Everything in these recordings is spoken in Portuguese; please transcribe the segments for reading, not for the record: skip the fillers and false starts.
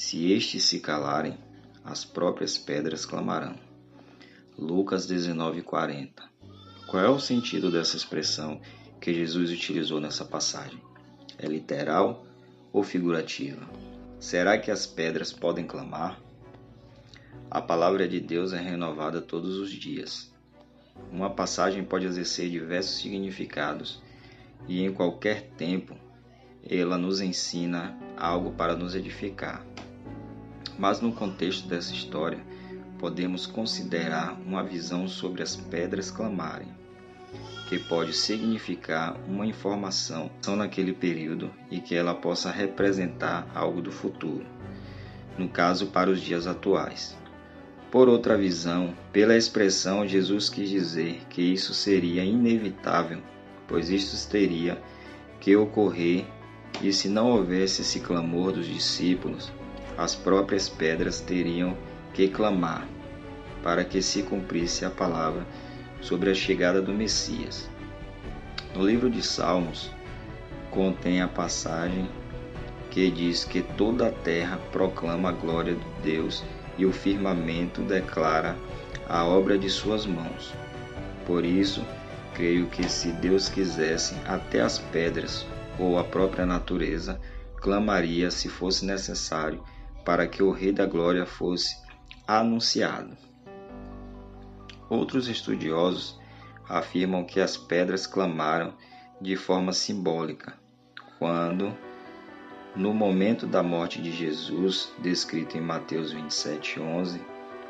Se estes se calarem, as próprias pedras clamarão. Lucas 19:40. Qual é o sentido dessa expressão que Jesus utilizou nessa passagem? É literal ou figurativa? Será que as pedras podem clamar? A palavra de Deus é renovada todos os dias. Uma passagem pode exercer diversos significados e em qualquer tempo ela nos ensina algo para nos edificar. Mas no contexto dessa história, podemos considerar uma visão sobre as pedras clamarem, que pode significar uma informação naquele período e que ela possa representar algo do futuro, no caso para os dias atuais. Por outra visão, pela expressão, Jesus quis dizer que isso seria inevitável, pois isto teria que ocorrer e se não houvesse esse clamor dos discípulos, as próprias pedras teriam que clamar para que se cumprisse a palavra sobre a chegada do Messias. No livro de Salmos, contém a passagem que diz que toda a terra proclama a glória de Deus e o firmamento declara a obra de suas mãos. Por isso, creio que se Deus quisesse, até as pedras ou a própria natureza clamaria se fosse necessário para que o Rei da Glória fosse anunciado. Outros estudiosos afirmam que as pedras clamaram de forma simbólica, quando, no momento da morte de Jesus, descrito em Mateus 27:11,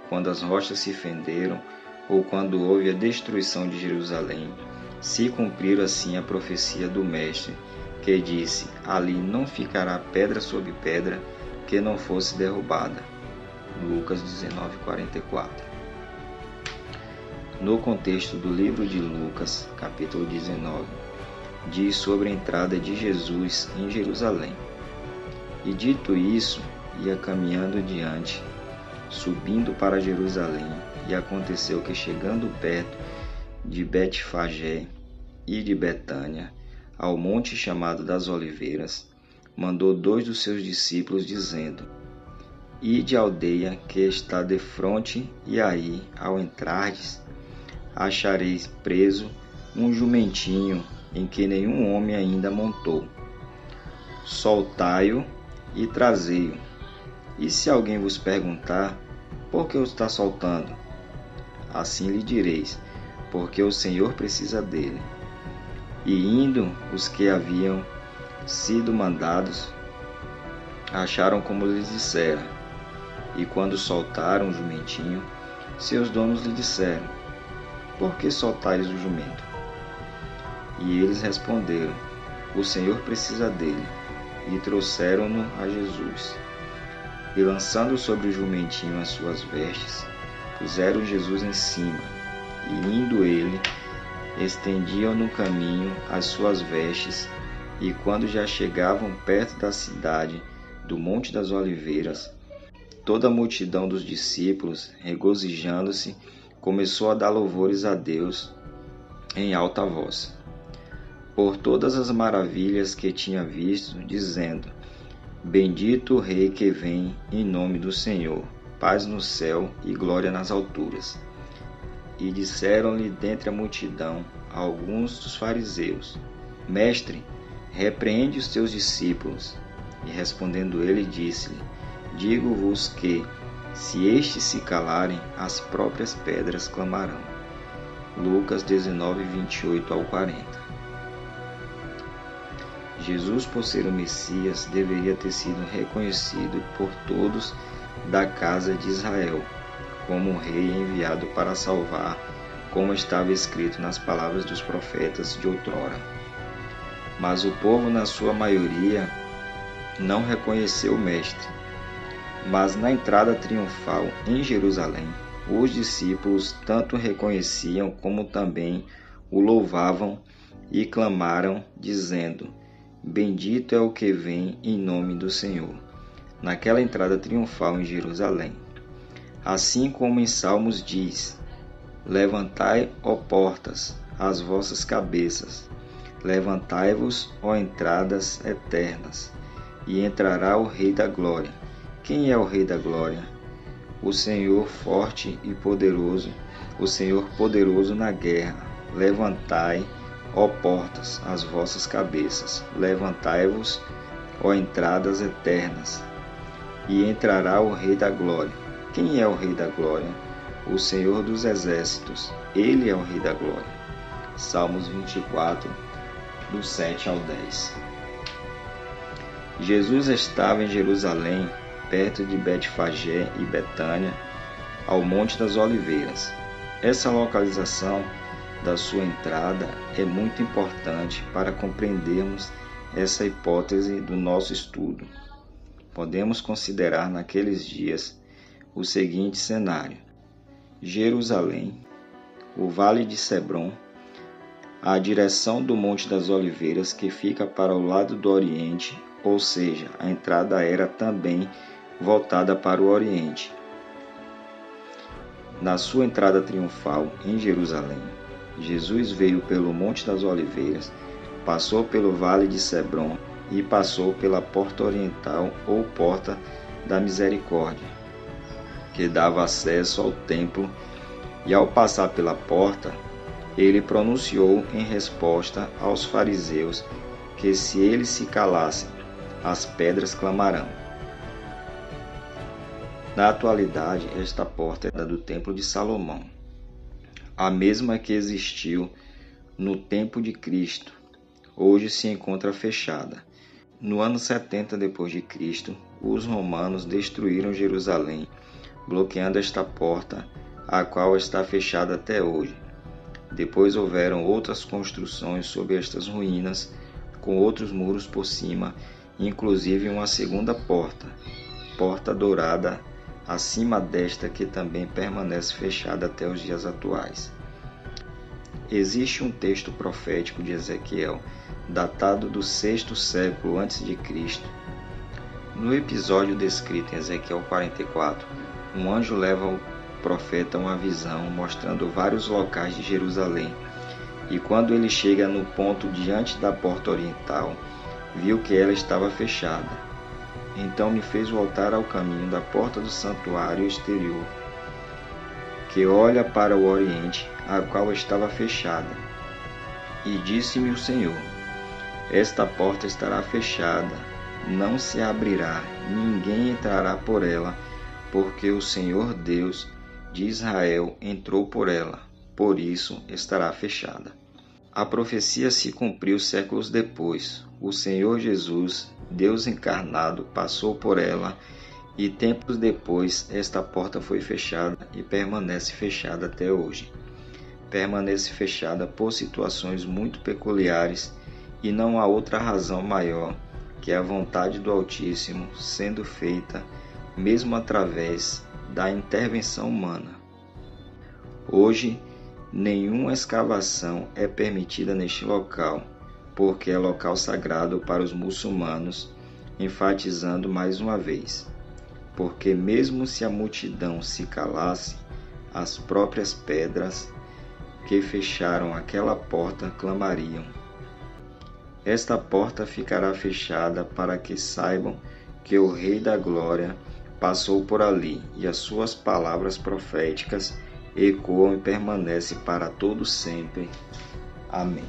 quando as rochas se fenderam ou quando houve a destruição de Jerusalém, se cumpriu assim a profecia do Mestre, que disse: ali não ficará pedra sobre pedra que não fosse derrubada. Lucas 19:44. No contexto do livro de Lucas, capítulo 19, diz sobre a entrada de Jesus em Jerusalém. E dito isso, ia caminhando diante, subindo para Jerusalém, e aconteceu que, chegando perto de Betfagé e de Betânia, ao monte chamado das Oliveiras, mandou 2 dos seus discípulos, dizendo: ide à aldeia que está defronte, e aí, ao entrardes, achareis preso um jumentinho em que nenhum homem ainda montou. Soltai-o e trazei-o. E se alguém vos perguntar: por que o está soltando? Assim lhe direis: porque o Senhor precisa dele. E indo os que haviam sido mandados, acharam como lhes dissera. E quando soltaram o jumentinho, seus donos lhe disseram: por que soltais o jumento? E eles responderam: o Senhor precisa dele. E trouxeram-no a Jesus. E lançando sobre o jumentinho as suas vestes, puseram Jesus em cima. E indo ele, estendiam no caminho as suas vestes. E quando já chegavam perto da cidade, do Monte das Oliveiras, toda a multidão dos discípulos, regozijando-se, começou a dar louvores a Deus em alta voz, por todas as maravilhas que tinha visto, dizendo: bendito o Rei que vem em nome do Senhor, paz no céu e glória nas alturas. E disseram-lhe dentre a multidão alguns dos fariseus: mestre, repreende os teus discípulos. E respondendo ele, disse-lhe: digo-vos que, se estes se calarem, as próprias pedras clamarão. Lucas 19:28-40. Jesus, por ser o Messias, deveria ter sido reconhecido por todos da casa de Israel como um rei enviado para salvar, como estava escrito nas palavras dos profetas de outrora. Mas o povo, na sua maioria, não reconheceu o Mestre. Mas na entrada triunfal em Jerusalém, os discípulos tanto reconheciam como também o louvavam e clamaram, dizendo: bendito é o que vem em nome do Senhor, naquela entrada triunfal em Jerusalém. Assim como em Salmos diz: levantai, ó portas, as vossas cabeças, levantai-vos, ó entradas eternas, e entrará o Rei da Glória. Quem é o Rei da Glória? O Senhor forte e poderoso, o Senhor poderoso na guerra. Levantai, ó portas, as vossas cabeças. Levantai-vos, ó entradas eternas, e entrará o Rei da Glória. Quem é o Rei da Glória? O Senhor dos Exércitos. Ele é o Rei da Glória. Salmos 24, do 7 ao 10. Jesus estava em Jerusalém, perto de Betfagé e Betânia, ao Monte das Oliveiras. Essa localização da sua entrada é muito importante para compreendermos essa hipótese do nosso estudo. Podemos considerar naqueles dias o seguinte cenário: Jerusalém, o Vale de Cebron, a direção do Monte das Oliveiras, que fica para o lado do Oriente, ou seja, a entrada era também voltada para o Oriente. Na sua entrada triunfal em Jerusalém, Jesus veio pelo Monte das Oliveiras, passou pelo Vale de Cebron e passou pela Porta Oriental ou Porta da Misericórdia, que dava acesso ao templo, e ao passar pela porta, ele pronunciou em resposta aos fariseus que se eles se calassem, as pedras clamarão. Na atualidade, esta porta é do Templo de Salomão, a mesma que existiu no tempo de Cristo. Hoje se encontra fechada. No ano 70 d.C., os romanos destruíram Jerusalém, bloqueando esta porta, a qual está fechada até hoje. Depois houveram outras construções sobre estas ruínas, com outros muros por cima, inclusive uma segunda porta, Porta Dourada, acima desta, que também permanece fechada até os dias atuais. Existe um texto profético de Ezequiel, datado do 6º século a.C. No episódio descrito em Ezequiel 44, um anjo leva ao profeta uma visão mostrando vários locais de Jerusalém, e quando ele chega no ponto diante da porta oriental, viu que ela estava fechada. Então me fez voltar ao caminho da porta do santuário exterior, que olha para o oriente, a qual estava fechada. E disse-me o Senhor: esta porta estará fechada, não se abrirá, ninguém entrará por ela, porque o Senhor Deus de Israel entrou por ela, por isso estará fechada. A profecia se cumpriu séculos depois. O Senhor Jesus, Deus encarnado, passou por ela, e tempos depois esta porta foi fechada e permanece fechada até hoje. Permanece fechada por situações muito peculiares, e não há outra razão maior que a vontade do Altíssimo sendo feita, mesmo através da intervenção humana. Hoje, nenhuma escavação é permitida neste local, porque é local sagrado para os muçulmanos, enfatizando mais uma vez, porque mesmo se a multidão se calasse, as próprias pedras que fecharam aquela porta clamariam. Esta porta ficará fechada para que saibam que o Rei da Glória passou por ali, e as suas palavras proféticas ecoam e permanecem para todo sempre. Amém.